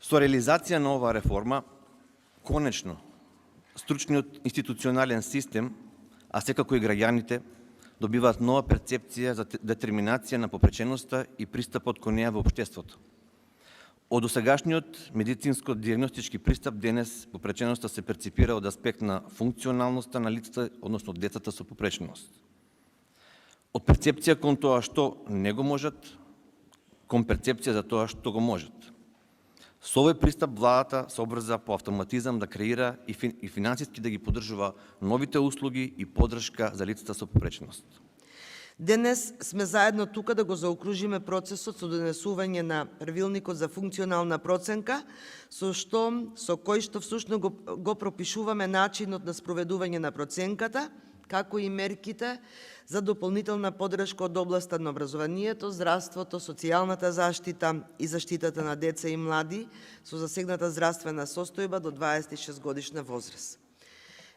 Со реализација на оваа реформа, конечно, стручниот институционален систем, а секако и граѓаните, добиваат нова перцепција за детерминација на попреченоста и пристапот кон неа во општеството. Од досегашниот медицинско-диагностички пристап денес попреченоста се перципира од аспект на функционалноста на лицата, односно децата со попреченост. Од перцепција кон тоа што не го можат, кон перцепција за тоа што го можат. Со овој пристап владата се обрза по автоматизам да креира и финансиски да ги поддржува новите услуги и поддршка за лицата со попреченост. Денес сме заедно тука да го заокружиме процесот со донесување на правилникот за функционална проценка, со кој што всушно го пропишуваме начинот на спроведување на проценката, како и мерките за дополнителна поддршка од областа на образованието, здравството, социјалната заштита и заштитата на деца и млади со засегната здравствена состојба до 26 годишна возраст.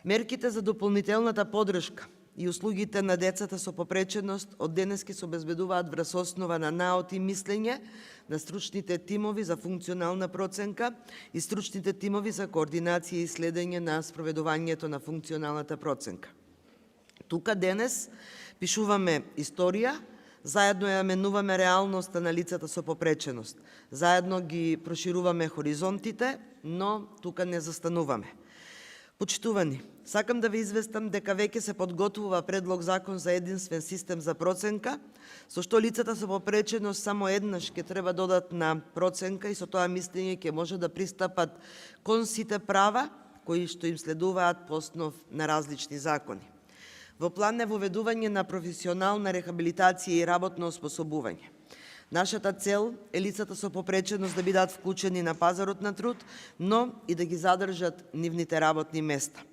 Мерките за дополнителната поддршка и услугите на децата со попреченост од денески се обезбедуваат врз основа на наот и мислење на стручните тимови за функционална проценка и стручните тимови за координација и следење на спроведувањето на функционалната проценка. Тука денес пишуваме историја, заедно ја менуваме реалноста на лицата со попреченост, заедно ги прошируваме хоризонтите, но тука не застануваме. Почитувани, сакам да ви известам дека веќе се подготвува предлог закон за единствен систем за проценка, со што лицата со попреченост само еднаш ќе треба додатна проценка и со тоа мислење ќе може да пристапат кон сите права кои што им следуваат по основ на различни закони. Во план е воведување на професионална рехабилитација и работно оспособување. Нашата цел е лицата со попреченост да бидат вклучени на пазарот на труд, но и да ги задржат нивните работни места.